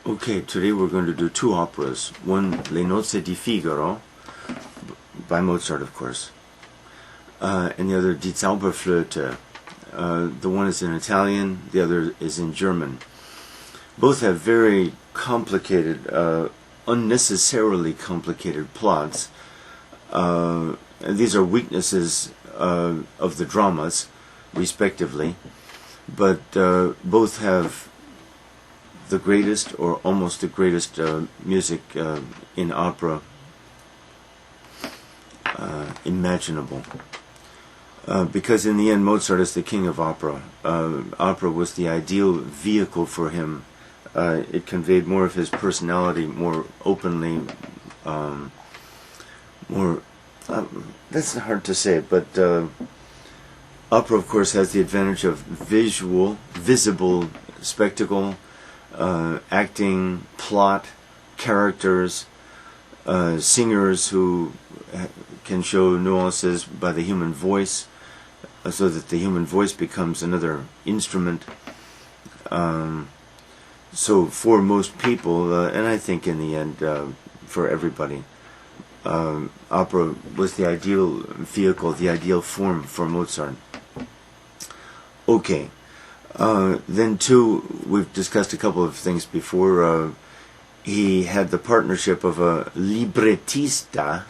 Okay, today we're going to do two operas. One, Le Nozze di Figaro, by Mozart, of course, and the other, Die Zauberflöte. The one is in Italian, the other is in German. Both have very complicated, unnecessarily complicated plots. And these are weaknesses of the dramas, respectively, but both have the greatest, or almost the greatest, music in opera imaginable. Because in the end, Mozart is the king of opera. Opera was the ideal vehicle for him. It conveyed more of his personality, more openly, more... that's hard to say, but opera, of course, has the advantage of visible spectacle, acting, plot, characters, singers who can show nuances by the human voice, so that the human voice becomes another instrument. So for most people, and I think in the end for everybody, opera was the ideal vehicle, the ideal form for Mozart. Okay. Then too, we've discussed a couple of things before. He had the partnership of a librettista,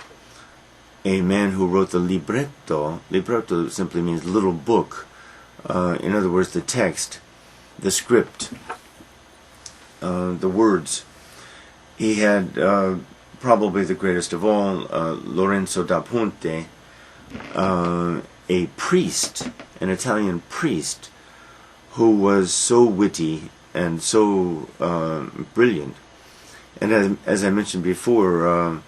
a man who wrote the libretto. Libretto simply means little book. In other words, the text, the script, the words. He had probably the greatest of all, Lorenzo da Ponte, a priest, an Italian priest, who was so witty and so brilliant. And as I mentioned before,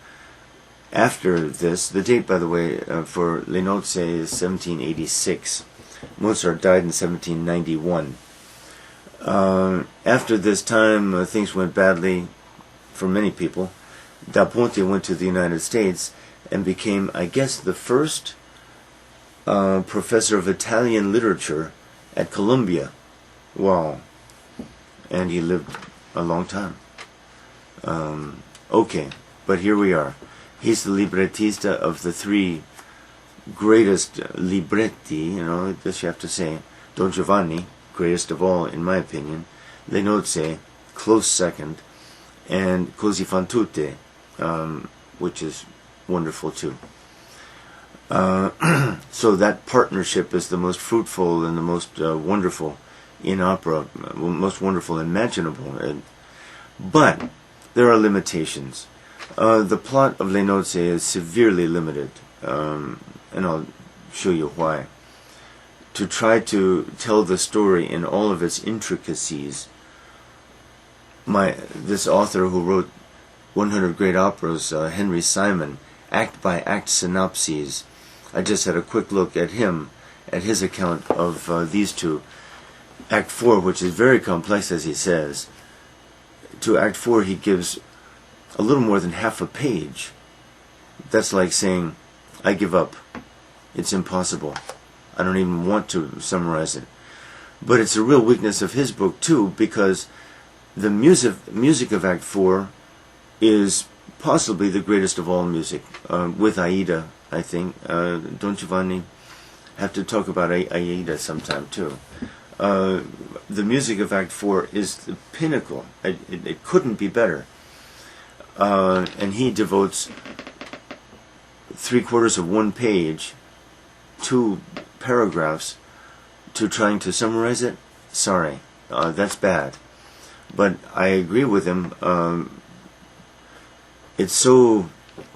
after this, the date, by the way, for Le Nozze is 1786. Mozart died in 1791. After this time, things went badly for many people. Da Ponte went to the United States and became, I guess, the first professor of Italian literature at Columbia. Wow. And he lived a long time. Okay, but here we are. He's the librettista of the three greatest libretti, this you have to say. Don Giovanni, greatest of all in my opinion. Le Nozze, close second. And Così fan tutte, which is wonderful too. So that partnership is the most fruitful and the most wonderful in opera, most wonderful imaginable. But there are limitations. The plot of Le Nozze is severely limited, and I'll show you why. To try to tell the story in all of its intricacies, this author who wrote 100 Great Operas, Henry Simon, act-by-act synopses. I just had a quick look at him, at his account of these two. Act 4, which is very complex, as he says. To Act 4, he gives a little more than half a page. That's like saying, I give up. It's impossible. I don't even want to summarize it. But it's a real weakness of his book, too, because the music of Act 4 is possibly the greatest of all music, with Aida, I think. Don Giovanni, have to talk about Aida sometime, too. The music of Act 4 is the pinnacle. It couldn't be better. And he devotes 3/4 of one page, 2 paragraphs, to trying to summarize it. Sorry, that's bad. But I agree with him. It's so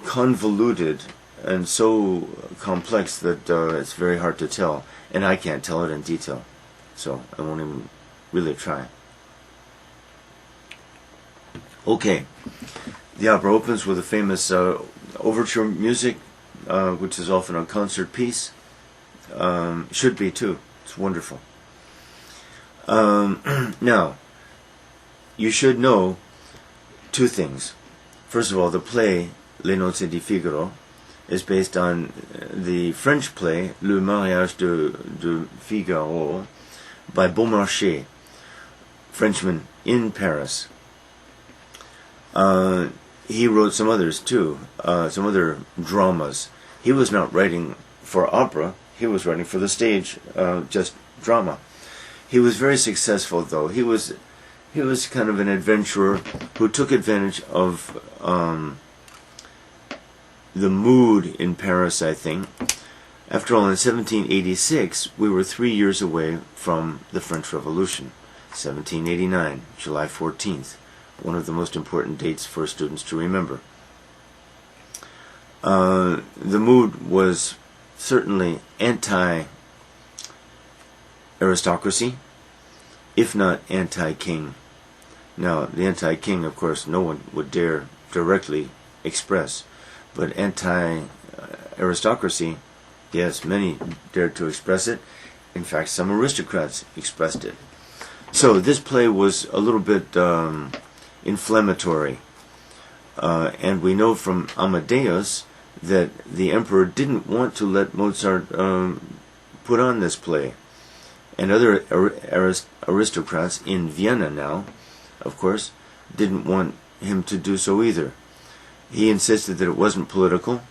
convoluted and so complex that it's very hard to tell. And I can't tell it in detail. So I won't even really try. Okay. The opera opens with a famous overture music, which is often a concert piece. Should be too. It's wonderful. Now, you should know two things. First of all, the play Le Nozze di Figaro is based on the French play Le Mariage de Figaro by Beaumarchais, Frenchman in Paris. He wrote some others too, some other dramas. He was not writing for opera, he was writing for the stage, just drama. He was very successful though. He was kind of an adventurer who took advantage of the mood in Paris, I think. After all, in 1786, we were 3 years away from the French Revolution. 1789, July 14th, one of the most important dates for students to remember. The mood was certainly anti-aristocracy, if not anti-king. Now, the anti-king, of course, no one would dare directly express, but anti-aristocracy, yes, many dared to express it. In fact, some aristocrats expressed it. So this play was a little bit inflammatory, and we know from Amadeus that the emperor didn't want to let Mozart put on this play, and other aristocrats in Vienna now, of course, didn't want him to do so either. He insisted that it wasn't political,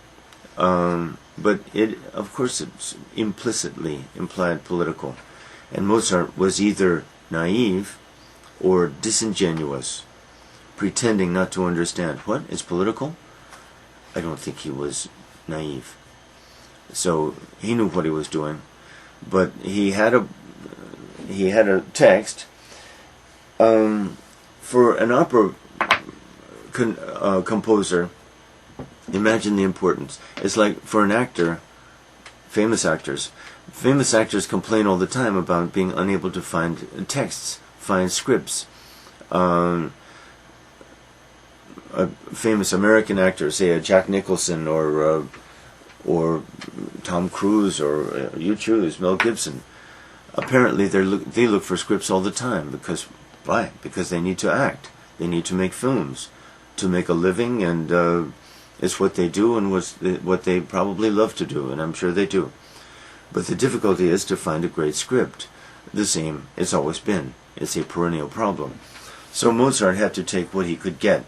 but it, of course, it implicitly implied political. And Mozart was either naive or disingenuous, pretending not to understand. What is political? I don't think he was naive. So he knew what he was doing, but he had a text. For an opera composer, imagine the importance. It's like for an actor, famous actors complain all the time about being unable to find texts, find scripts. A famous American actor, say a Jack Nicholson or Tom Cruise, or you choose, Mel Gibson. Apparently they look for scripts all the time. Because why? Because they need to act. They need to make films to make a living, and it's what they do and what they probably love to do, and I'm sure they do. But the difficulty is to find a great script. The same it's always been. It's a perennial problem. So Mozart had to take what he could get.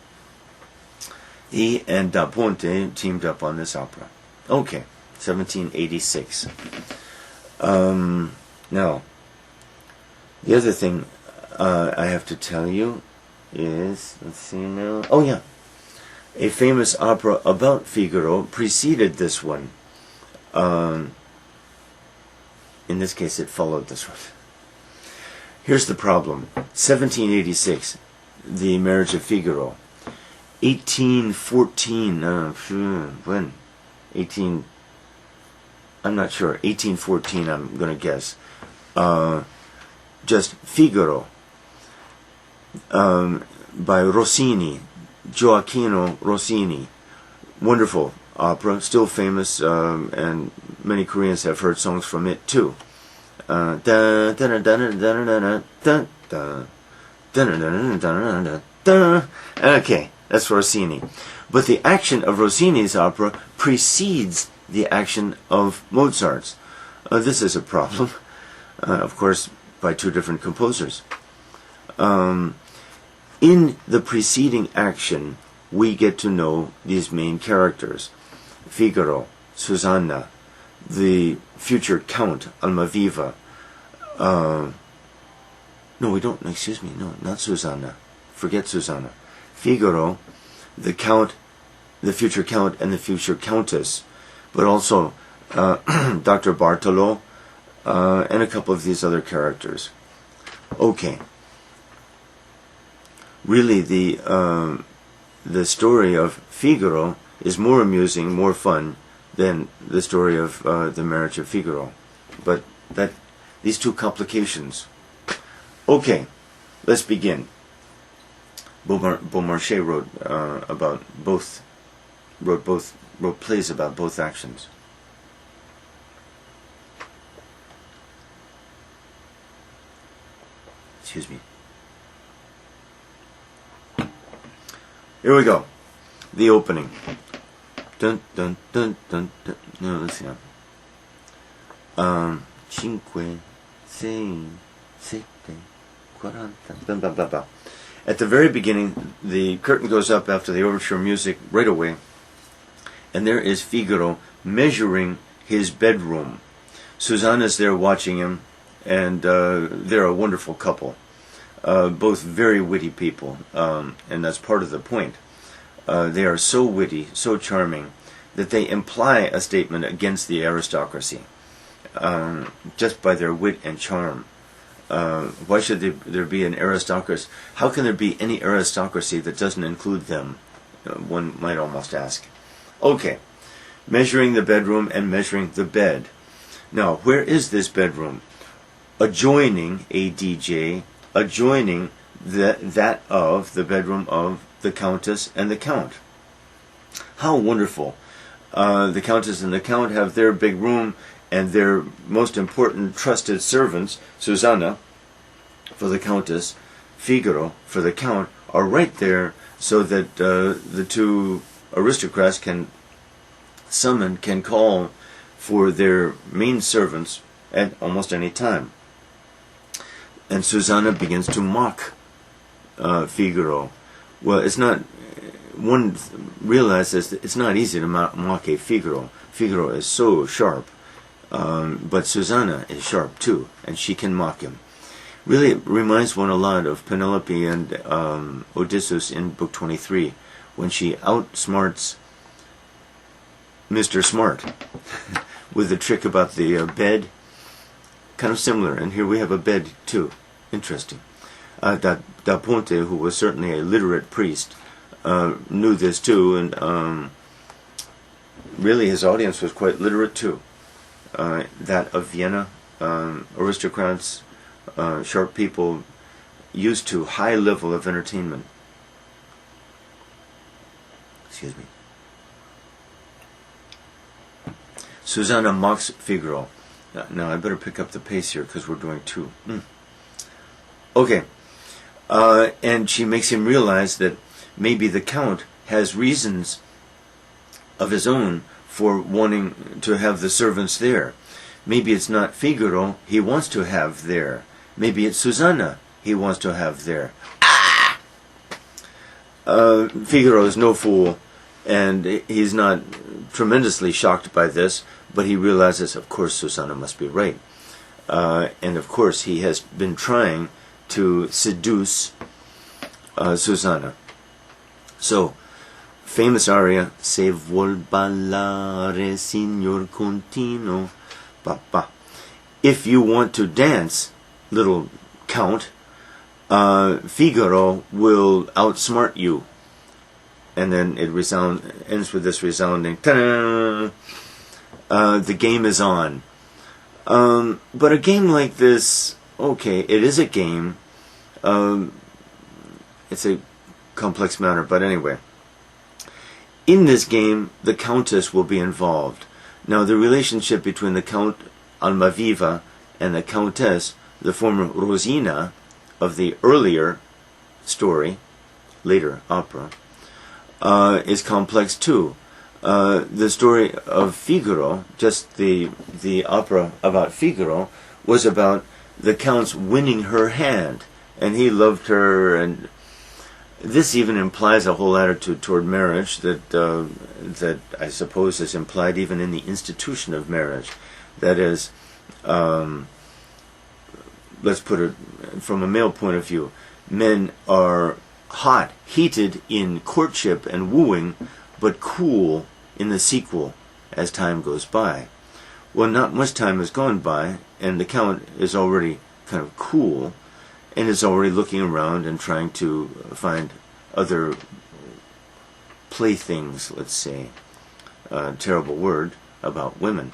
He and Da Ponte teamed up on this opera. Okay, 1786. Now, the other thing I have to tell you is, let's see now. Oh yeah, a famous opera about Figaro preceded this one. In this case, it followed this one. Here's the problem. 1786, The Marriage of Figaro. 1814, when? I'm not sure. 1814, I'm going to guess. Just Figaro. By Rossini, Gioacchino Rossini. Wonderful opera, still famous, and many Koreans have heard songs from it too. Okay, that's Rossini. But the action of Rossini's opera precedes the action of Mozart's. This is a problem, of course, by two different composers. In the preceding action, we get to know these main characters. Figaro, Susanna, the future Count, Almaviva. No, we don't, excuse me, no, not Susanna. Forget Susanna. Figaro, the Count, the future Count, and the future Countess. But also Dr. Bartolo, and a couple of these other characters. Okay. Really, the story of Figaro is more amusing, more fun than the story of The Marriage of Figaro. But these two complications. Okay, let's begin. Beaumarchais wrote plays about both actions. Excuse me. Here we go. The opening. Dun dun dun dun dun. No, let's see now. 5, 6, 7, 40. Blah blah blah blah. At the very beginning, the curtain goes up after the overture music right away, and there is Figaro measuring his bedroom. Susanna's there watching him, and they're a wonderful couple. Both very witty people, and that's part of the point. They are so witty, so charming, that they imply a statement against the aristocracy, just by their wit and charm. Why should there be an aristocracy? How can there be any aristocracy that doesn't include them? One might almost ask. Okay, measuring the bedroom and measuring the bed. Now, where is this bedroom? Adjoining a DJ, adjoining that of the bedroom of the Countess and the Count. How wonderful. The Countess and the Count have their big room, and their most important trusted servants, Susanna for the Countess, Figaro for the Count, are right there so that the two aristocrats can call for their main servants at almost any time. And Susanna begins to mock Figaro. Well, it's not. One realizes that it's not easy to mock a Figaro. Figaro is so sharp, but Susanna is sharp too, and she can mock him. Really, it reminds one a lot of Penelope and Odysseus in Book 23, when she outsmarts Mr. Smart with the trick about the bed. Kind of similar, and here we have a bed too. Interesting. Da Ponte, who was certainly a literate priest, knew this too, and really his audience was quite literate too. That of Vienna, aristocrats, sharp people, used to high level of entertainment. Excuse me. Susanna mocks Figaro. Now I better pick up the pace here because we're doing two. Okay. And she makes him realize that maybe the Count has reasons of his own for wanting to have the servants there. Maybe it's not Figaro he wants to have there. Maybe it's Susanna he wants to have there. Figaro is no fool, and he's not tremendously shocked by this, but he realizes, of course, Susanna must be right. And of course, he has been trying to seduce Susanna. So, famous aria, Se vuol ballare, signor Contino, papa. If you want to dance, little Count, Figaro will outsmart you. And then it ends with this resounding ta-da! The game is on. But a game like this, okay, it is a game. It's a complex matter, but anyway. In this game, the Countess will be involved. Now, the relationship between the Count Almaviva and the Countess, the former Rosina of the earlier story, later opera, is complex too. The story of Figaro, just the opera about Figaro, was about the Count's winning her hand, and he loved her, and this even implies a whole attitude toward marriage that I suppose is implied even in the institution of marriage. That is, let's put it from a male point of view, men are hot, heated in courtship and wooing, but cool in the sequel as time goes by. Well, not much time has gone by, and the Count is already kind of cool, and is already looking around and trying to find other playthings, let's say. Terrible word about women.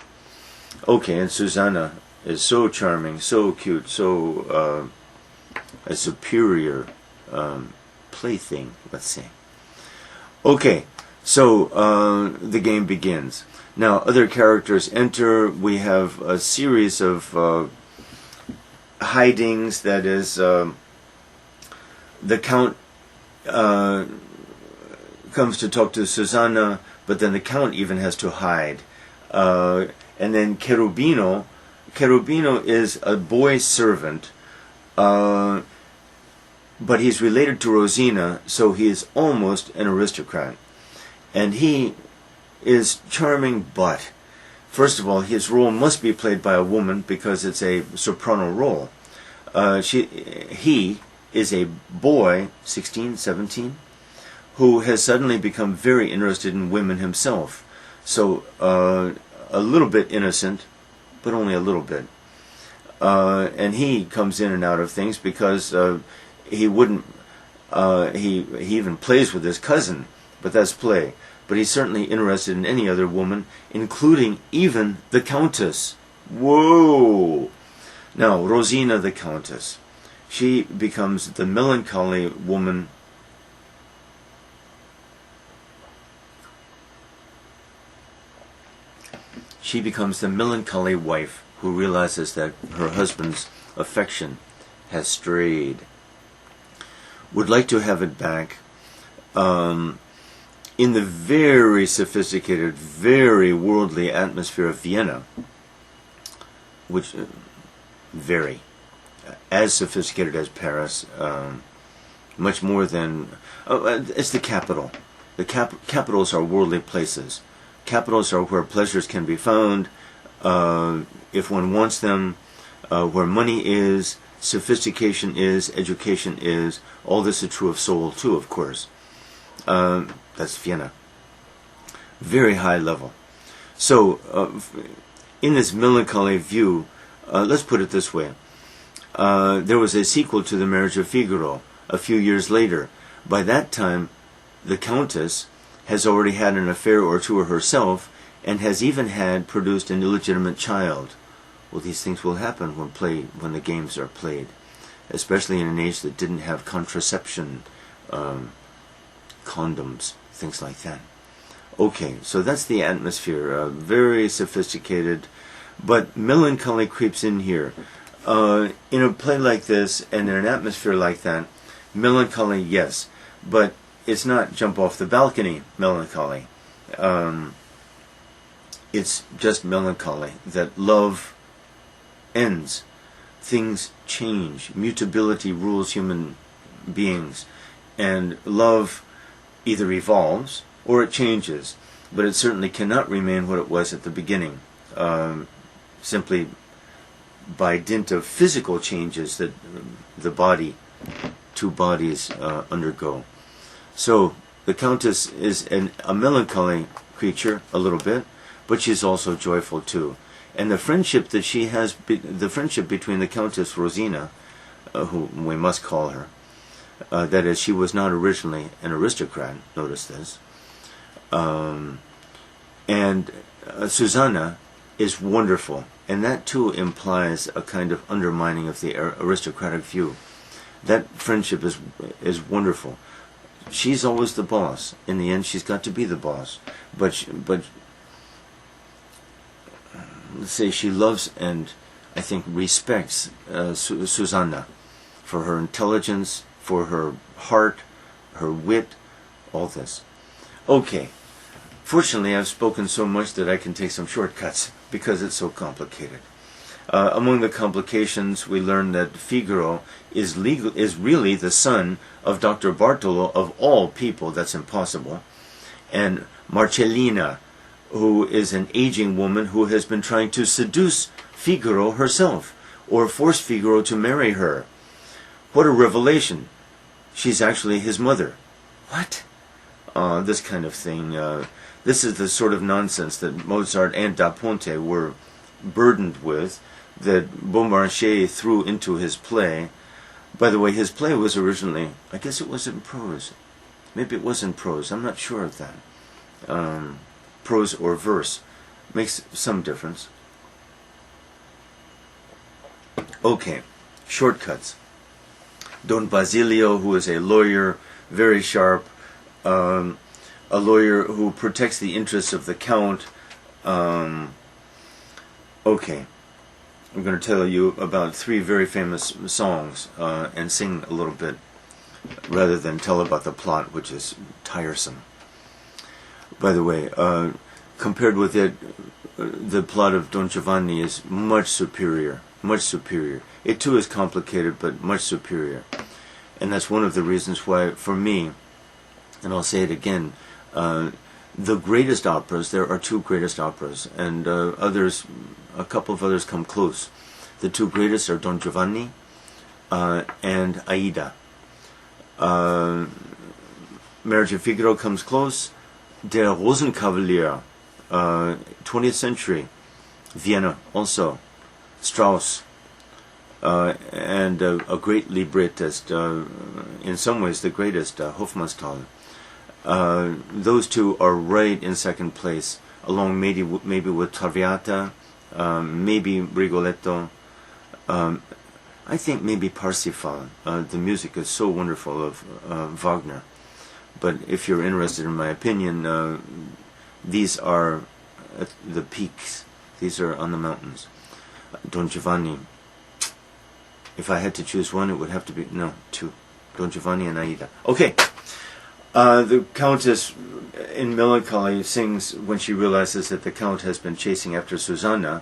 Okay, and Susanna is so charming, so cute, so a superior plaything, let's say. Okay, so the game begins. Now, other characters enter. We have a series of hidings. That is, the Count comes to talk to Susanna, but then the Count even has to hide. And then Cherubino is a boy servant. but he's related to Rosina, so he is almost an aristocrat. And he is charming, but first of all, his role must be played by a woman because it's a soprano role. He is a boy, 16, 17, who has suddenly become very interested in women himself. So a little bit innocent, but only a little bit. And he comes in and out of things because he wouldn't. He even plays with his cousin, but that's play. But he's certainly interested in any other woman, including even the Countess. Whoa! Now, Rosina the Countess. She becomes the melancholy woman. She becomes the melancholy wife who realizes that her husband's affection has strayed. Would like to have it back. In the very sophisticated, very worldly atmosphere of Vienna, which very as sophisticated as Paris, much more than it's the capital. The capitals are worldly places. Capitals are where pleasures can be found, if one wants them, where money is, sophistication is, education is. All this is true of Seoul too, of course. That's Vienna. Very high level. So, in this melancholy view, let's put it this way. There was a sequel to The Marriage of Figaro a few years later. By that time, the Countess has already had an affair or two herself and has even produced an illegitimate child. Well, these things will happen when the games are played, especially in an age that didn't have contraception, condoms, things like that. Okay, so that's the atmosphere. Very sophisticated, but melancholy creeps in here. In a play like this and in an atmosphere like that, melancholy, yes, but it's not jump off the balcony melancholy. It's just melancholy that love ends. Things change. Mutability rules human beings. And love either evolves or it changes. But it certainly cannot remain what it was at the beginning. Simply by dint of physical changes that the two bodies undergo. So the Countess is a melancholy creature, a little bit, but she's also joyful too. And the friendship that she has, the friendship between the Countess Rosina, who we must call her, that is, she was not originally an aristocrat, notice this, and Susanna is wonderful, and that too implies a kind of undermining of the aristocratic view. That friendship is wonderful. She's always the boss. In the end, she's got to be the boss. But let's say she loves and I think respects Susanna for her intelligence, for her heart, her wit, all this. Okay. Fortunately, I've spoken so much that I can take some shortcuts because it's so complicated. Among the complications, we learn that Figaro is really the son of Dr. Bartolo, of all people. That's impossible. And Marcellina, who is an aging woman who has been trying to seduce Figaro herself, or force Figaro to marry her. What a revelation. She's actually his mother. What? This kind of thing. This is the sort of nonsense that Mozart and Da Ponte were burdened with, that Beaumarchais threw into his play. By the way, his play was originally, I guess it was in prose. Maybe it was in prose. I'm not sure of that. Prose or verse makes some difference. Okay, shortcuts. Don Basilio, who is a lawyer, very sharp, a lawyer who protects the interests of the Count. Okay, I'm going to tell you about 3 very famous songs and sing a little bit rather than tell about the plot, which is tiresome. By the way, compared with it, the plot of Don Giovanni is much superior, much superior. It too is complicated, but much superior. And that's one of the reasons why, for me, and I'll say it again, the greatest operas, there are two greatest operas, and others, a couple of others come close. The two greatest are Don Giovanni and Aida. Marriage of Figaro comes close. Der Rosenkavalier, 20th century, Vienna also, Strauss, and a great librettist, in some ways the greatest, Hofmannsthal. Those two are right in second place, along maybe with Traviata, maybe Rigoletto. I think maybe Parsifal. The music is so wonderful of Wagner. But if you're interested in my opinion, these are at the peaks. These are on the mountains. Don Giovanni. If I had to choose one, it would have to be two. Don Giovanni and Aida. Okay. The Countess in Melancholy sings when she realizes that the Count has been chasing after Susanna.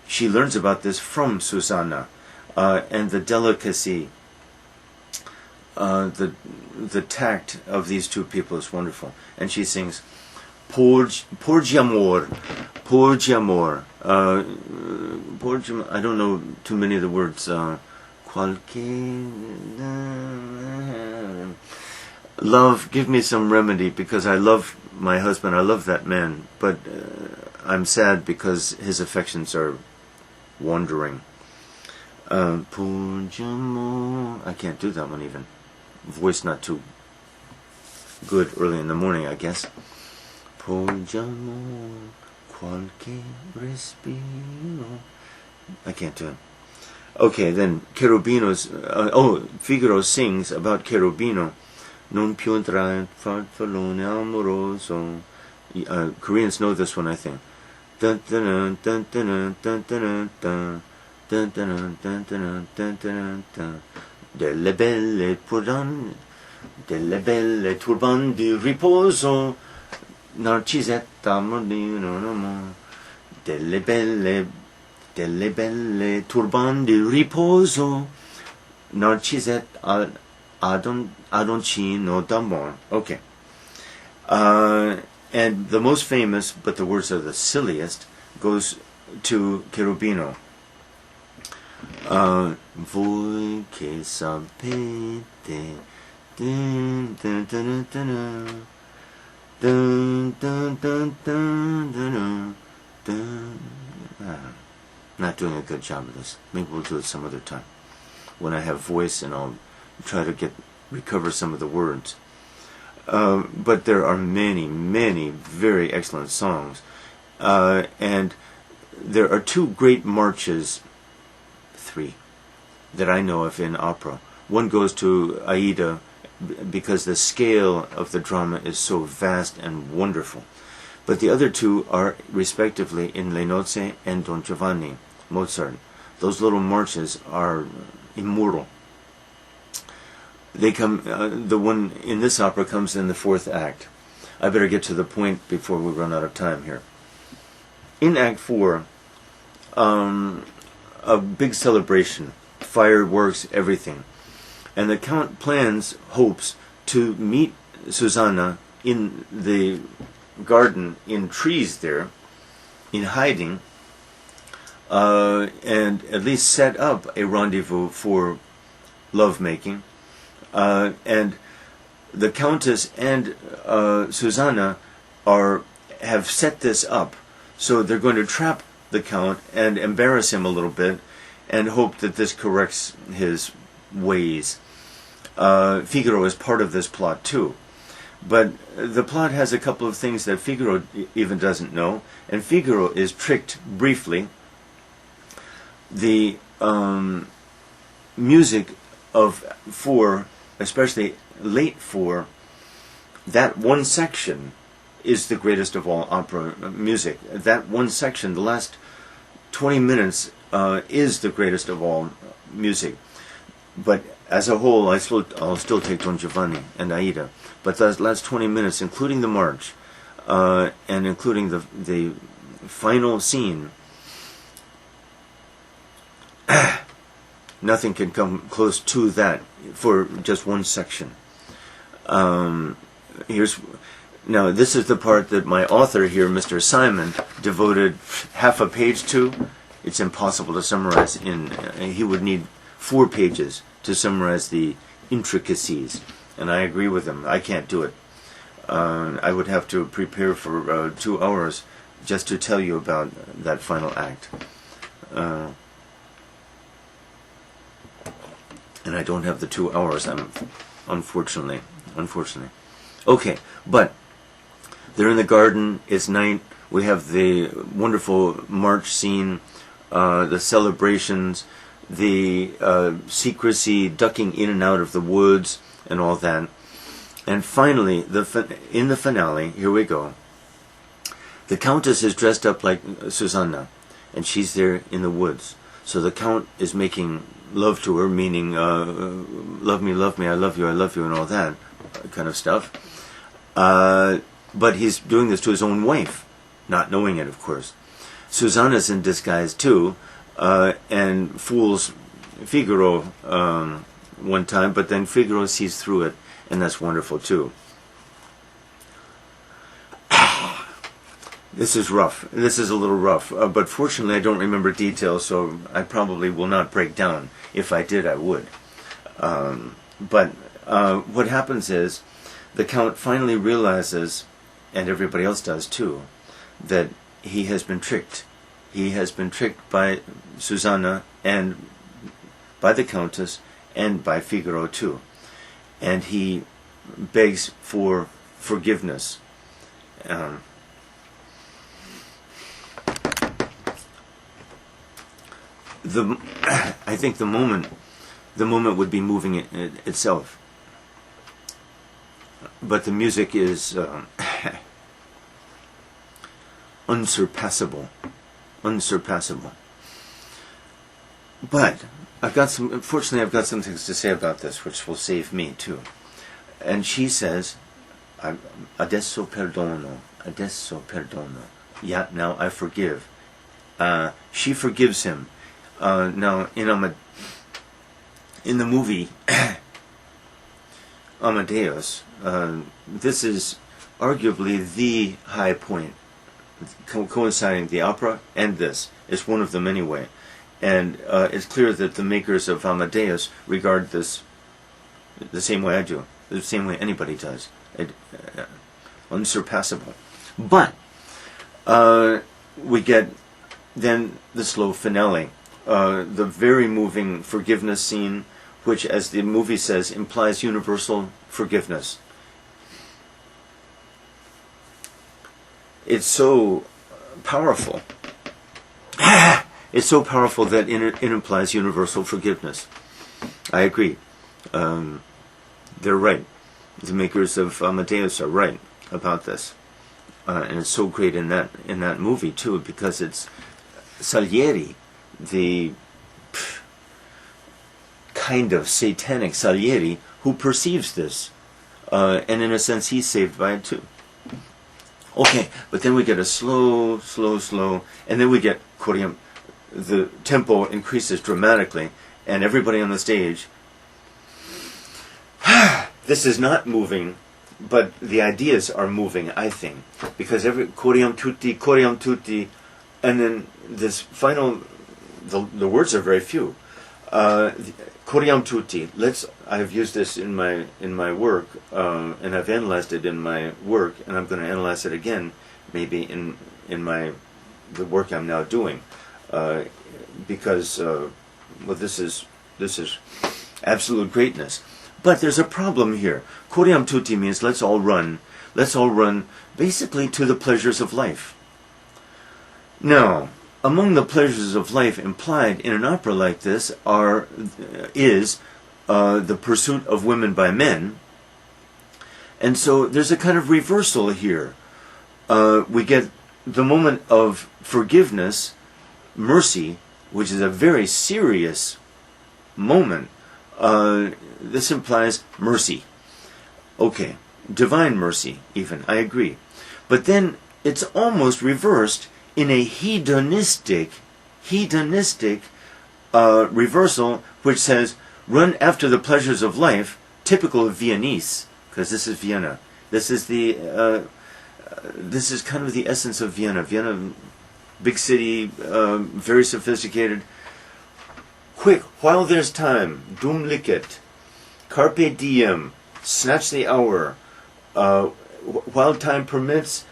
She learns about this from Susanna, and the delicacy, the tact of these two people is wonderful. And she sings, Porgi amor, porgi amor. I don't know too many of the words. Love, give me some remedy, because I love my husband, I love that man, but I'm sad because his affections are wandering. I can't do that one even. Voice not too good early in the morning, I guess. I can't do it. Okay, then Cherubino's. Figaro sings about Cherubino. Non più entrare farfallone amoroso. Koreans know this one, I think. Dun dun dun dun dun dun dun dun dun dun dun dun dun dun. Delle belle turban di riposo, Narcisetta modino, delle belle turban di riposo, Narcisetta adoncino d'amor. Okay. And the most famous, but the words are the silliest, goes to Cherubino. Voi che sapete, dun dun dun dun dun dun dun dun dun. Not doing a good job of this. Maybe we'll do it some other time when I have voice, and I'll try to recover some of the words. But there are many, many very excellent songs, and there are two great marches. Three that I know of in opera. One goes to Aida because the scale of the drama is so vast and wonderful. But the other two are respectively in Le Nozze and Don Giovanni, Mozart. Those little marches are immortal. They come. The one in this opera comes in the fourth act. I better get to the point before we run out of time here. In Act 4, a big celebration, fireworks, everything. And the Count hopes to meet Susanna in the garden, in trees there, in hiding, and at least set up a rendezvous for lovemaking. And the Countess and Susanna have set this up. So they're going to trap the Count and embarrass him a little bit, and hope that this corrects his ways. Figaro is part of this plot too. But the plot has a couple of things that Figaro even doesn't know, and Figaro is tricked briefly. The music of 4, especially late 4, that one section is the greatest of all opera music. That one section, the last 20 minutes, is the greatest of all music. But as a whole, I'll still take Don Giovanni and Aida. But those last 20 minutes, including the march, and including the final scene, Nothing can come close to that for just one section. Now this is the part that my author here, Mr. Simon, devoted half a page to. It's impossible to summarize he would need 4 pages to summarize the intricacies, and I agree with him. I can't do it. I would have to prepare for 2 hours just to tell you about that final act. And I don't have the 2 hours, unfortunately. Okay, but they're in the garden, it's night, we have the wonderful march scene, the celebrations, the secrecy, ducking in and out of the woods, and all that. And finally, in the finale, here we go, the Countess is dressed up like Susanna, and she's there in the woods. So the Count is making love to her, meaning love me, I love you, and all that kind of stuff. But he's doing this to his own wife, not knowing it, of course. Susanna's in disguise too, and fools Figaro one time, but then Figaro sees through it, and that's wonderful too. This is rough. This is a little rough, but fortunately I don't remember details, so I probably will not break down. If I did, I would. But what happens is, the Count finally realizes, and everybody else does too, that he has been tricked. He has been tricked by Susanna, and by the Countess, and by Figaro too. And he begs for forgiveness. I think the moment would be moving itself, but the music is unsurpassable. But unfortunately, I've got some things to say about this, which will save me too. And she says, "Adesso perdono. Yeah, now I forgive." She forgives him. Now, in the movie Amadeus, this is arguably the high point, coinciding the opera and this. It's one of them anyway. And it's clear that the makers of Amadeus regard this the same way I do, the same way anybody does. Unsurpassable. But we get then the slow finale. The very moving forgiveness scene, which, as the movie says, implies universal forgiveness. It's so powerful. It's so powerful that it implies universal forgiveness. I agree. They're right. The makers of Amadeus are right about this. And it's so great in that movie, too, because it's Salieri, the kind of satanic Salieri, who perceives this. And in a sense, he's saved by it too. Okay, but then we get a slow, and then we get Coriam. The tempo increases dramatically, and everybody on the stage, this is not moving, but the ideas are moving, I think, because Coriam tutti, and then this final, the words are very few. Coriam tutti. I've used this in my work, and I've analyzed it in my work, and I'm going to analyze it again, maybe in the work I'm now doing, because this is absolute greatness. But there's a problem here. Coriam tutti means let's all run, basically to the pleasures of life. Now, among the pleasures of life implied in an opera like this is the pursuit of women by men. And so there's a kind of reversal here. We get the moment of forgiveness, mercy, which is a very serious moment. This implies mercy. Okay, divine mercy even, I agree. But then it's almost reversed in a hedonistic reversal which says, run after the pleasures of life, typical of Viennese, because this is Vienna. This is kind of the essence of Vienna. Vienna, big city, very sophisticated. Quick, while there's time, dum licet, carpe diem, snatch the hour, while time permits,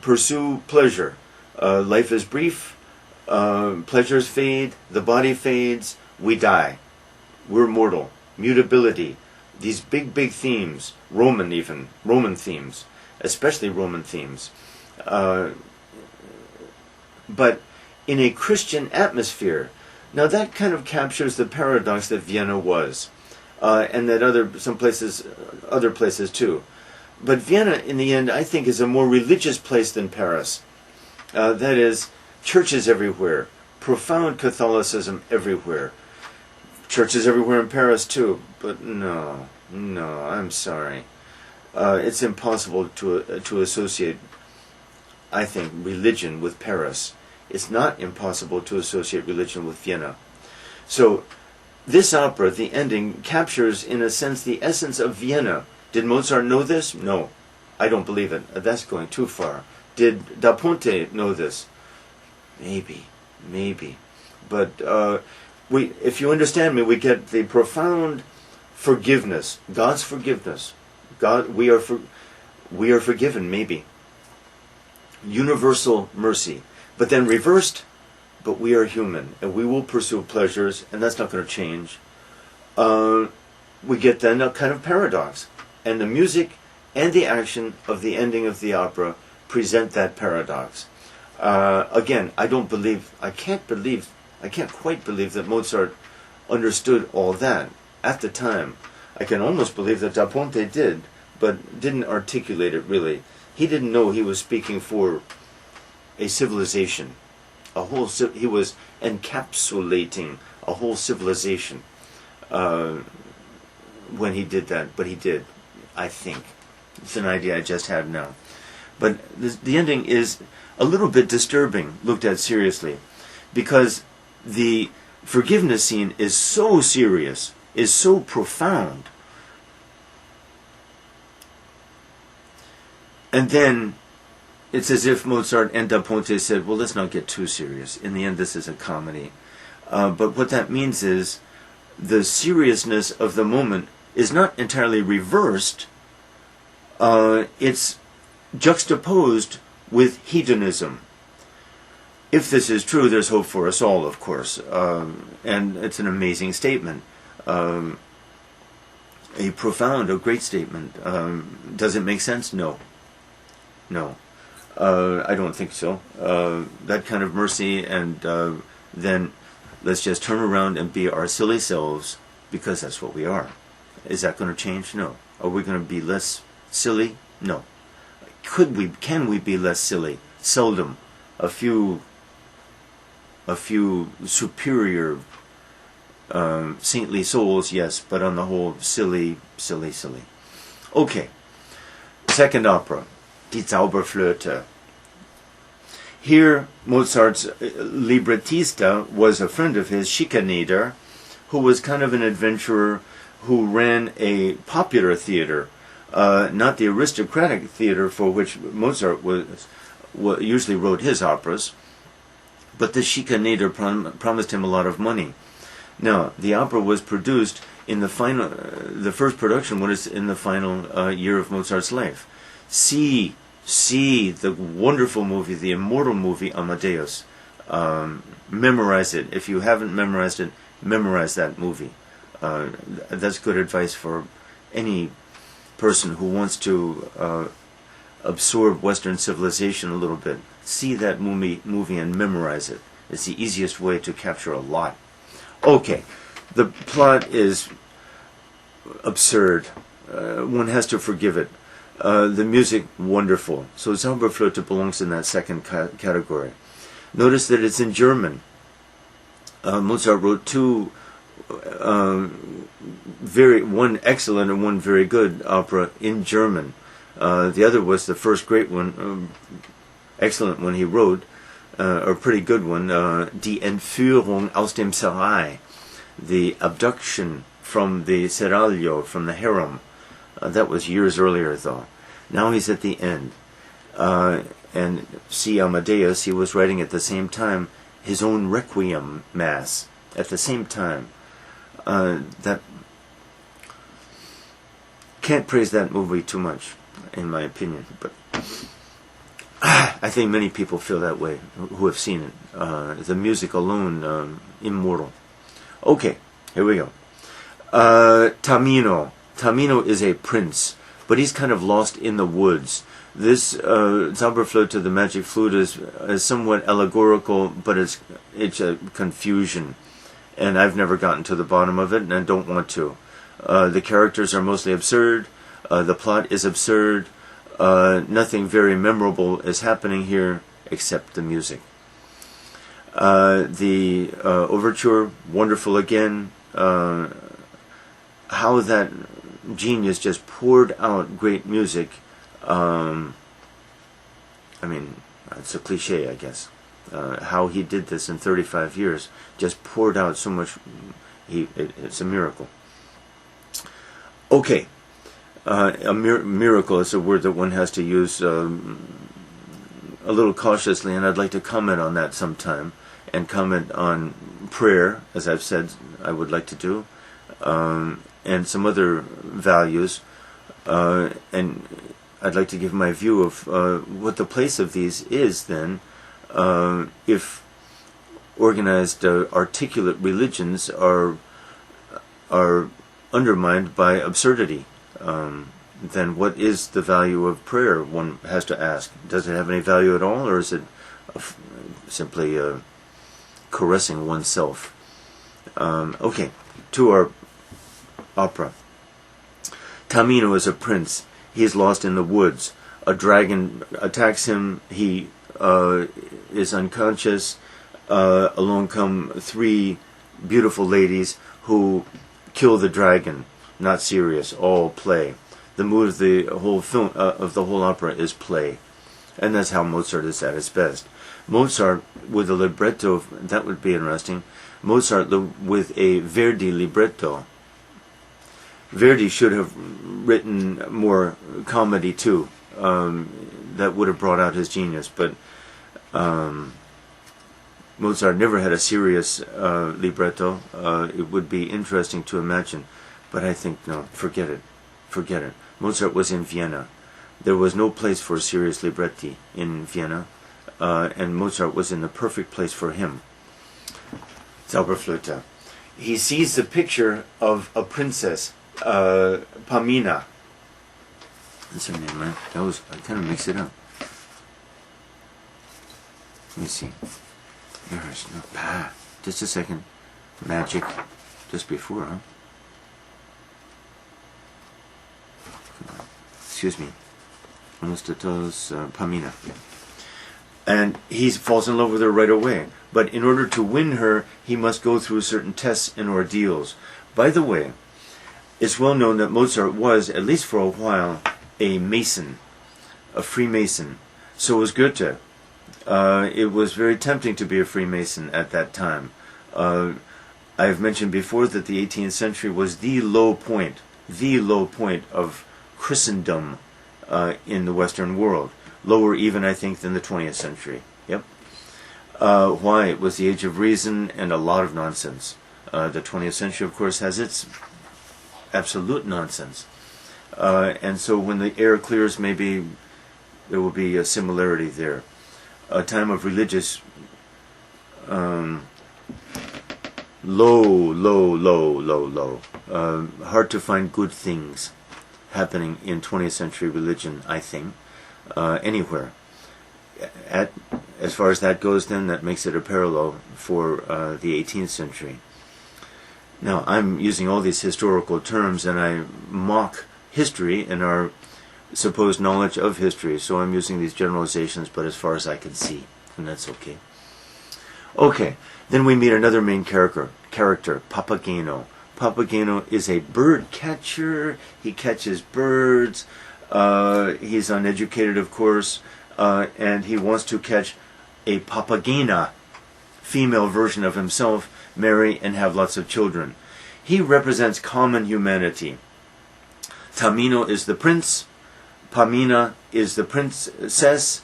pursue pleasure. Life is brief, pleasures fade, the body fades, we die. We're mortal. Mutability. These big themes, Roman themes, especially Roman themes. But in a Christian atmosphere, now that kind of captures the paradox that Vienna was, and that other places too. But Vienna, in the end, I think, is a more religious place than Paris. That is, churches everywhere, profound Catholicism everywhere. Churches everywhere in Paris too, but no, I'm sorry. It's impossible to associate, I think, religion with Paris. It's not impossible to associate religion with Vienna. So, this opera, the ending, captures, in a sense, the essence of Vienna. Did Mozart know this? No. I don't believe it. That's going too far. Did Da Ponte know this? Maybe. But if you understand me, we get the profound forgiveness, God's forgiveness. We are forgiven, maybe. Universal mercy. But then reversed, but we are human, and we will pursue pleasures, and that's not going to change. We get then a kind of paradox. And the music and the action of the ending of the opera present that paradox. Again, I can't quite believe that Mozart understood all that at the time. I can almost believe that Da Ponte did, but didn't articulate it really. He didn't know he was speaking for a civilization. He was encapsulating a whole civilization when he did that, but he did, I think. It's an idea I just had now. But the ending is a little bit disturbing, looked at seriously, because the forgiveness scene is so serious, is so profound. And then it's as if Mozart and Da Ponte said, well, let's not get too serious. In the end, this is a comedy. But what that means is the seriousness of the moment is not entirely reversed. It's juxtaposed with hedonism. If this is true, there's hope for us all, of course. And it's an amazing statement. A great statement. Does it make sense? No. I don't think so. That kind of mercy, and then let's just turn around and be our silly selves, because that's what we are. Is that going to change? No. Are we going to be less silly? No. Can we be less silly? Seldom. A few superior saintly souls, yes, but on the whole, silly. Okay. Second opera, Die Zauberflöte. Here, Mozart's librettista was a friend of his, Schikaneder, who was kind of an adventurer who ran a popular theater, not the aristocratic theater for which Mozart usually wrote his operas, but the Schikaneder promised him a lot of money. Now, the opera was produced in the first production was in the final year of Mozart's life. See the wonderful movie, the immortal movie Amadeus. Memorize it. If you haven't memorized it, memorize that movie. That's good advice for any person who wants to absorb Western civilization a little bit. See that movie and memorize it. It's the easiest way to capture a lot. Okay, the plot is absurd. One has to forgive it. The music, wonderful. So Zauberflöte belongs in that second category. Notice that it's in German. Mozart wrote one excellent and one very good opera in German. The other was the first great one, excellent one he wrote, a pretty good one, Die Entführung aus dem Serail, the abduction from the Seraglio, from the harem. That was years earlier, though. Now he's at the end. And see, Amadeus, he was writing at the same time his own Requiem Mass at the same time. That can't praise that movie too much, in my opinion, but I think many people feel that way who have seen it. The music alone, immortal. Okay, here we go. Tamino. Tamino is a prince, but he's kind of lost in the woods. This Zauberflöte, the magic flute, is somewhat allegorical, but it's a confusion, and I've never gotten to the bottom of it, and I don't want to. The characters are mostly absurd. The plot is absurd. Nothing very memorable is happening here except the music. The overture, wonderful again. How that genius just poured out great music. I mean, it's a cliche, I guess. How he did this in 35 years, just poured out so much. It's a miracle. Okay, miracle is a word that one has to use a little cautiously, and I'd like to comment on that sometime, and comment on prayer, as I've said I would like to do, and some other values, and I'd like to give my view of what the place of these is then, if organized, articulate religions are undermined by absurdity. Then what is the value of prayer? One has to ask. Does it have any value at all, or is it simply caressing oneself? Okay, to our opera. Tamino is a prince. He is lost in the woods. A dragon attacks him. He is unconscious. Along come three beautiful ladies who kill the dragon. Not serious, all play. The mood of the whole film, of the whole opera, is play, and that's how Mozart is at his best. Mozart with a libretto, that would be interesting. Mozart with a Verdi libretto. Verdi should have written more comedy too. That would have brought out his genius, but Mozart never had a serious libretto. It would be interesting to imagine, but I think no, forget it. Forget it. Mozart was in Vienna. There was no place for a serious libretti in Vienna, and Mozart was in the perfect place for him. Zauberflöte. He sees the picture of a princess, Pamina. That's her name, right? I kind of mixed it up. Let me see. There's no. Just a second. Magic. Just before, huh? Excuse me. Anastatos Pamina. And he falls in love with her right away. But in order to win her, he must go through certain tests and ordeals. By the way, it's well known that Mozart was, at least for a while, a Mason, a Freemason. So was Goethe. It was very tempting to be a Freemason at that time. I have mentioned before that the 18th century was the low point of Christendom in the Western world. Lower even, I think, than the 20th century. Yep. Why? It was the age of reason and a lot of nonsense. The 20th century, of course, has its absolute nonsense. And so when the air clears, maybe there will be a similarity there. A time of religious low. Hard to find good things happening in 20th century religion, I think, anywhere. As far as that goes, then, that makes it a parallel for the 18th century. Now, I'm using all these historical terms, and I mock history and our supposed knowledge of history, so I'm using these generalizations, but as far as I can see, and that's okay. Okay, then we meet another main character, Papageno. Papageno is a bird catcher. He catches birds. He's uneducated, of course, and he wants to catch a Papagena, female version of himself, marry and have lots of children. He represents common humanity. Tamino is the prince, Pamina is the princess.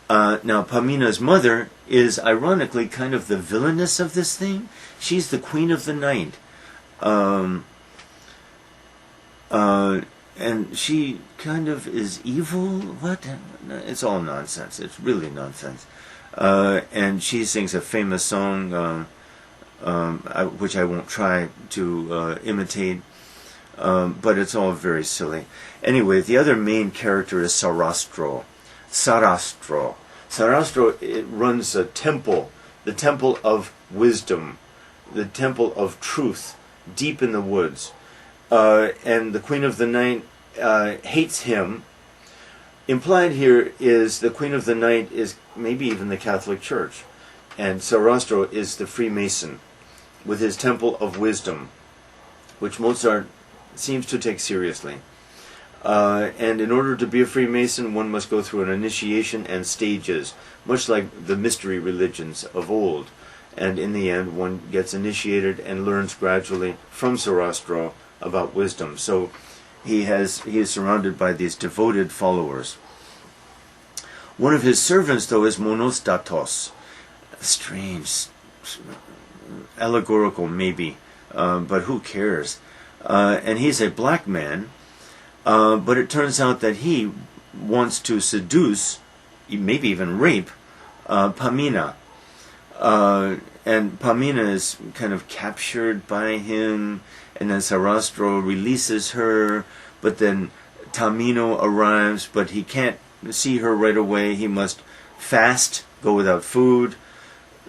Now Pamina's mother is ironically kind of the villainess of this thing. She's the queen of the night. And she kind of is evil. What? It's all nonsense. It's really nonsense. And she sings a famous song, which I won't try to imitate, but it's all very silly. Anyway, the other main character is Sarastro. Sarastro. Sarastro, it runs a temple, the temple of wisdom, the temple of truth, deep in the woods. And the Queen of the Night hates him. Implied here is the Queen of the Night is maybe even the Catholic Church, and Sarastro is the Freemason with his Temple of Wisdom, which Mozart seems to take seriously. And in order to be a Freemason, one must go through an initiation and stages, much like the mystery religions of old. And in the end, one gets initiated and learns gradually from Sarastro about wisdom. So he is surrounded by these devoted followers. One of his servants, though, is Monostatos. Strange, allegorical maybe, but who cares? And he's a black man, but it turns out that he wants to seduce, maybe even rape, Pamina. And Pamina is kind of captured by him, and then Sarastro releases her, but then Tamino arrives, but he can't see her right away. He must fast, go without food,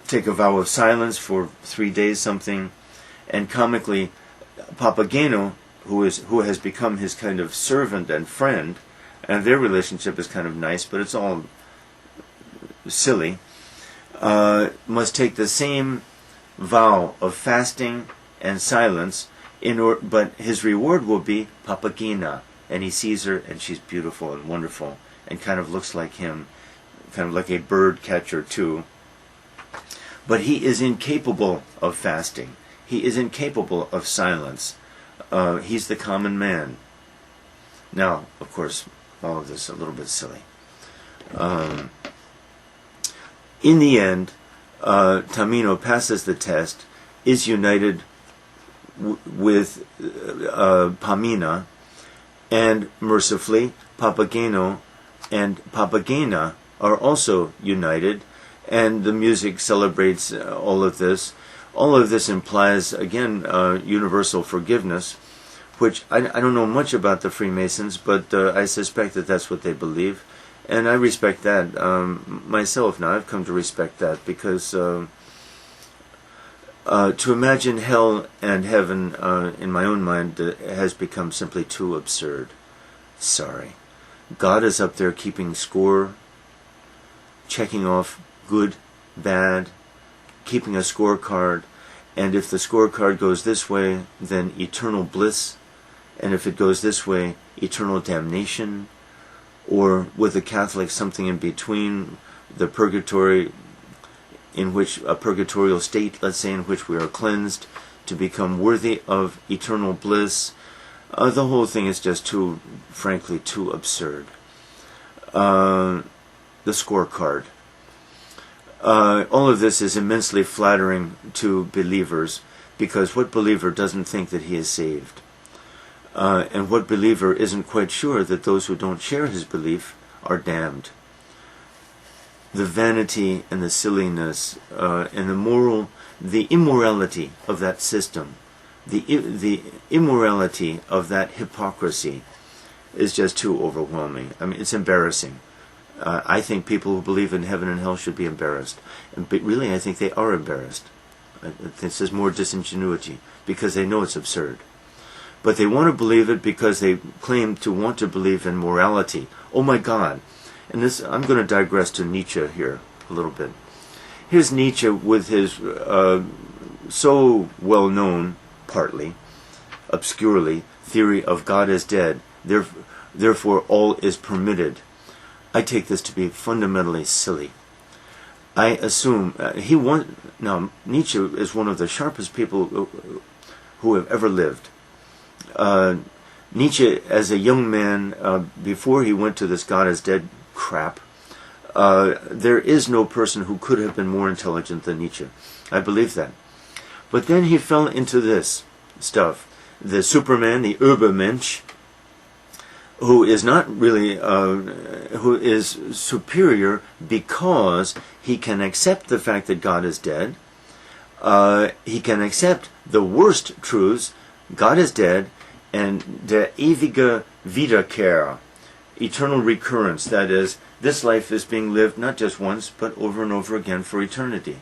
take a vow of silence for 3 days something, and comically, Papageno, who has become his kind of servant and friend, and their relationship is kind of nice, but it's all silly, must take the same vow of fasting and silence, but his reward will be Papagena, and he sees her, and she's beautiful and wonderful, and kind of looks like him, kind of like a bird catcher too. But he is incapable of fasting. He is incapable of silence. He's the common man. Now, of course, all of this is a little bit silly. In the end, Tamino passes the test, is united with Pamina, and mercifully, Papageno and Papagena are also united, and the music celebrates all of this. All of this implies, again, universal forgiveness, which I don't know much about the Freemasons, but I suspect that that's what they believe, and I respect that myself now. I've come to respect that, because to imagine hell and heaven in my own mind has become simply too absurd. Sorry. God is up there keeping score, checking off good, bad, keeping a scorecard, and if the scorecard goes this way, then eternal bliss, and if it goes this way, eternal damnation, or with the Catholics something in between, the purgatory, in which a purgatorial state, let's say, in which we are cleansed to become worthy of eternal bliss. The whole thing is just too, frankly, too absurd. The scorecard. All of this is immensely flattering to believers, because what believer doesn't think that he is saved? And what believer isn't quite sure that those who don't share his belief are damned? The vanity and the silliness and the immorality of that system, the immorality of that hypocrisy is just too overwhelming. I mean, it's embarrassing. I think people who believe in heaven and hell should be embarrassed. But really, I think they are embarrassed. This is more disingenuity, because they know it's absurd. But they want to believe it because they claim to want to believe in morality. Oh my God. And this, I'm going to digress to Nietzsche here a little bit. Here's Nietzsche with his so well-known, partly, obscurely, theory of God is dead, therefore all is permitted. I take this to be fundamentally silly. I assume now Nietzsche is one of the sharpest people who have ever lived. Nietzsche, as a young man, before he went to this God is dead crap, there is no person who could have been more intelligent than Nietzsche. I believe that. But then he fell into this stuff. The Superman, the Übermensch, who is not really, who is superior because he can accept the fact that God is dead. He can accept the worst truths, God is dead, and der ewige Wiederkehr, eternal recurrence, that is, this life is being lived not just once, but over and over again for eternity.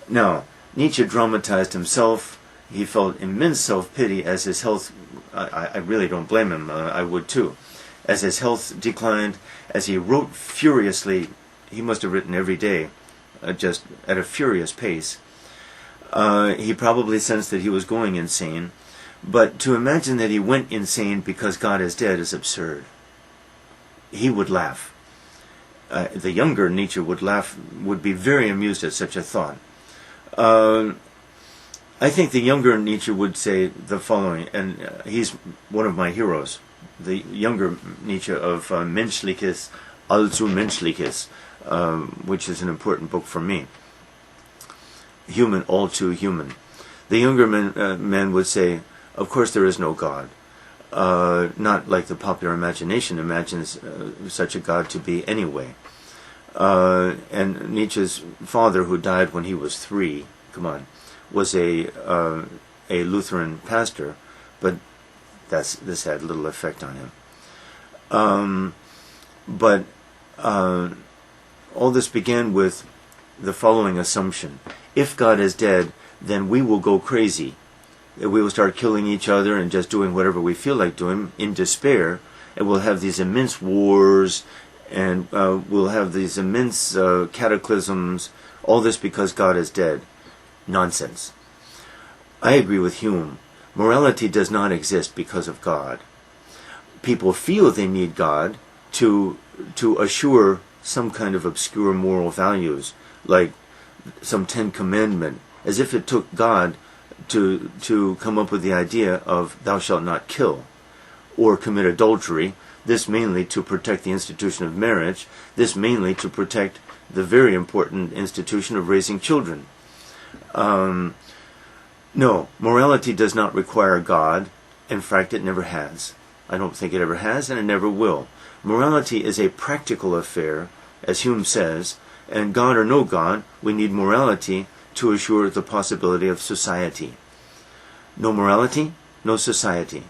Now, Nietzsche dramatized himself. He felt immense self-pity as his health, I really don't blame him, I would too. As his health declined, as he wrote furiously, he must have written every day, just at a furious pace. He probably sensed that he was going insane, but to imagine that he went insane because God is dead is absurd. He would laugh. The younger Nietzsche would laugh, would be very amused at such a thought. I think the younger Nietzsche would say the following, and he's one of my heroes, the younger Nietzsche of Menschliches, Allzu Menschliches, which is an important book for me. Human, all too human. The younger man would say, of course there is no God. Not like the popular imagination imagines such a God to be anyway. And Nietzsche's father, who died when he was 3, was a Lutheran pastor, but this had little effect on him. But all this began with the following assumption: if God is dead, then we will go crazy. We will start killing each other and just doing whatever we feel like doing in despair, and we'll have these immense wars, and we'll have these immense cataclysms, all this because God is dead. Nonsense. I agree with Hume. Morality does not exist because of God. People feel they need God to assure some kind of obscure moral values, like some 10 Commandment, as if it took God to come up with the idea of thou shalt not kill or commit adultery, this mainly to protect the institution of marriage, this mainly to protect the very important institution of raising children. No, morality does not require God. In fact, it never has. I don't think it ever has, and it never will. Morality is a practical affair, as Hume says, and God or no God, we need morality to assure the possibility of society. No morality, no society.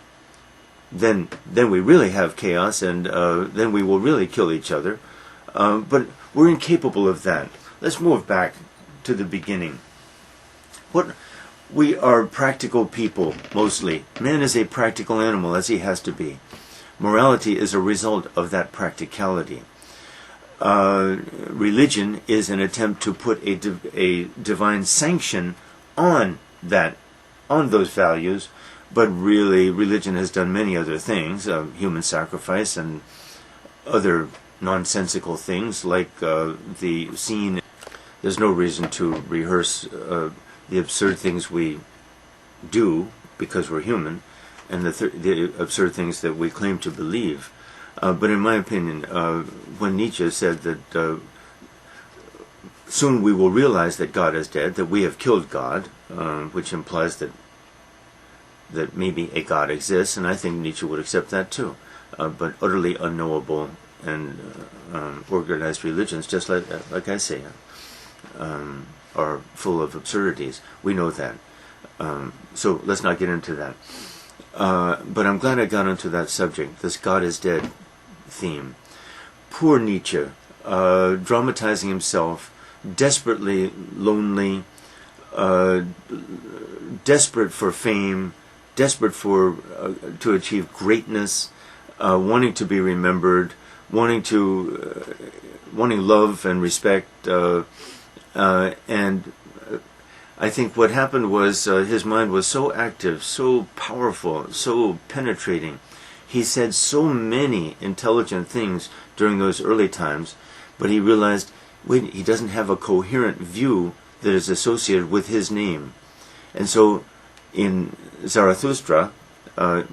Then we really have chaos, and then we will really kill each other. But we're incapable of that. Let's move back to the beginning. We are practical people, mostly. Man is a practical animal, as he has to be. Morality is a result of that practicality. Religion is an attempt to put a divine sanction on those values, but really religion has done many other things, human sacrifice and other nonsensical things like the scene. There's no reason to rehearse the absurd things we do because we're human, and the absurd things that we claim to believe. But in my opinion, when Nietzsche said that soon we will realize that God is dead, that we have killed God, which implies that maybe a God exists, and I think Nietzsche would accept that too, but utterly unknowable and organized religions, just like I say, are full of absurdities. We know that. So let's not get into that. But I'm glad I got into that subject, this God is dead theme. Poor Nietzsche, dramatizing himself, desperately lonely, desperate for fame, desperate to achieve greatness, wanting to be remembered, wanting love and respect, and I think what happened was his mind was so active, so powerful, so penetrating. He said so many intelligent things during those early times, but he realized he doesn't have a coherent view that is associated with his name. And so in Zarathustra,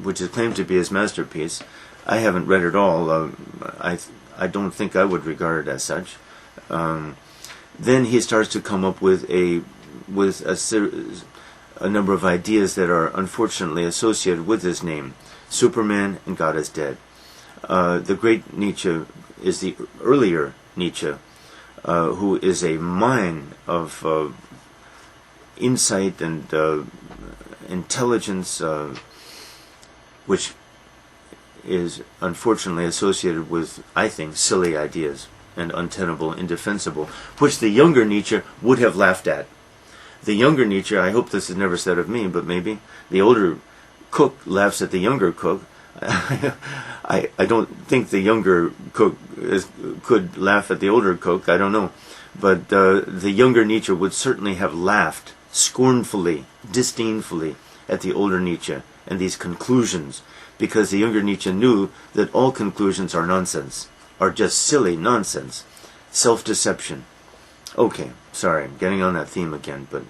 which is claimed to be his masterpiece, I haven't read it all. I don't think I would regard it as such. Then he starts to come up with a number of ideas that are unfortunately associated with his name. Superman and God is Dead. The great Nietzsche is the earlier Nietzsche, who is a mine of insight and intelligence, which is unfortunately associated with, I think, silly ideas and untenable, indefensible, which the younger Nietzsche would have laughed at. The younger Nietzsche, I hope this is never said of me, but maybe, the older cook laughs at the younger cook. I don't think the younger cook could laugh at the older cook, I don't know. But the younger Nietzsche would certainly have laughed scornfully, disdainfully at the older Nietzsche and these conclusions, because the younger Nietzsche knew that all conclusions are nonsense, are just silly nonsense, self-deception. Okay, sorry, I'm getting on that theme again, but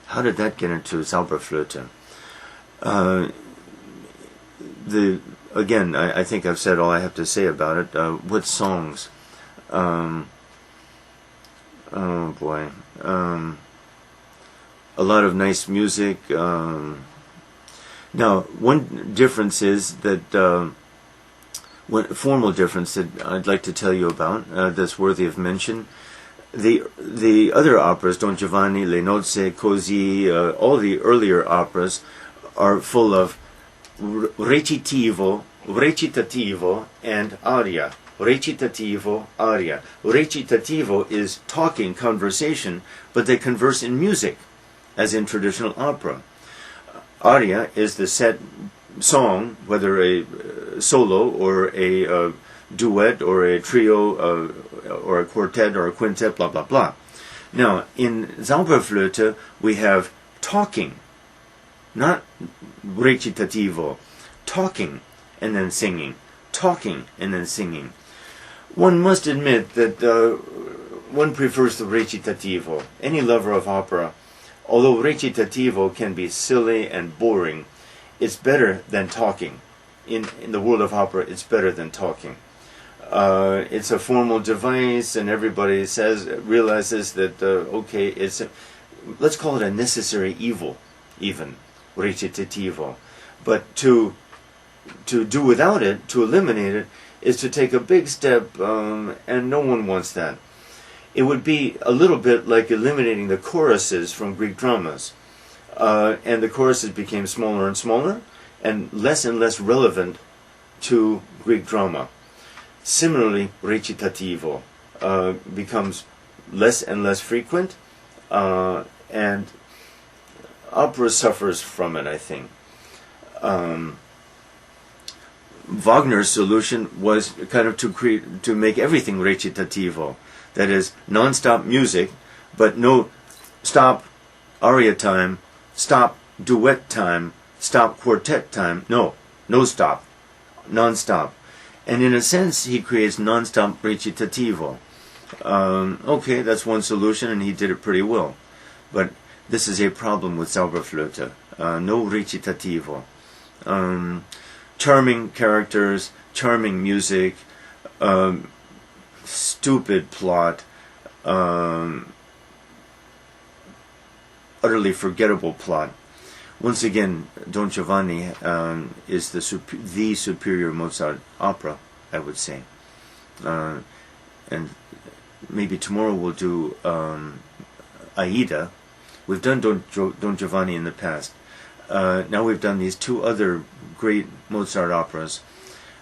how did that get into Zauberflöte? Again, I think I've said all I have to say about it. What songs? Oh boy. A lot of nice music. Now, one difference is that, one formal difference that I'd like to tell you about, that's worthy of mention. The other operas, Don Giovanni, Le Nozze, Così, all the earlier operas are full of recitativo, and aria. Recitativo, aria. Recitativo is talking, conversation, but they converse in music, as in traditional opera. Aria is the set song, whether a solo or a duet or a trio or a quartet or a quintet, blah, blah, blah. Now, in Zauberflöte, we have talking, not recitativo, talking and then singing, talking and then singing. One must admit that one prefers the recitativo. Any lover of opera, although recitativo can be silly and boring, it's better than talking. In the world of opera, it's better than talking. It's a formal device, and everybody realizes that okay, let's call it a necessary evil, even recitativo. But to do without it, to eliminate it, is to take a big step, and no one wants that. It would be a little bit like eliminating the choruses from Greek dramas, and the choruses became smaller and smaller, and less relevant to Greek drama. Similarly, recitativo becomes less and less frequent, and opera suffers from it, I think. Wagner's solution was kind of to make everything recitativo, that is, non-stop music, but no stop aria time, stop duet time, stop quartet time. No stop, non-stop. And in a sense, he creates non-stop recitativo. Okay, that's one solution, and he did it pretty well. But this is a problem with Zauberflöte. No recitativo. Charming characters, charming music, stupid plot, utterly forgettable plot. Once again, Don Giovanni is the superior Mozart opera, I would say. And maybe tomorrow we'll do Aida. We've done Don Giovanni in the past. Now we've done these two other great Mozart operas.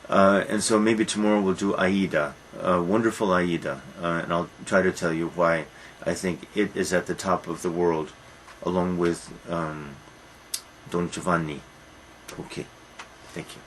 And so maybe tomorrow we'll do Aida, wonderful Aida. And I'll try to tell you why I think it is at the top of the world, along with Don Giovanni. Okay, thank you.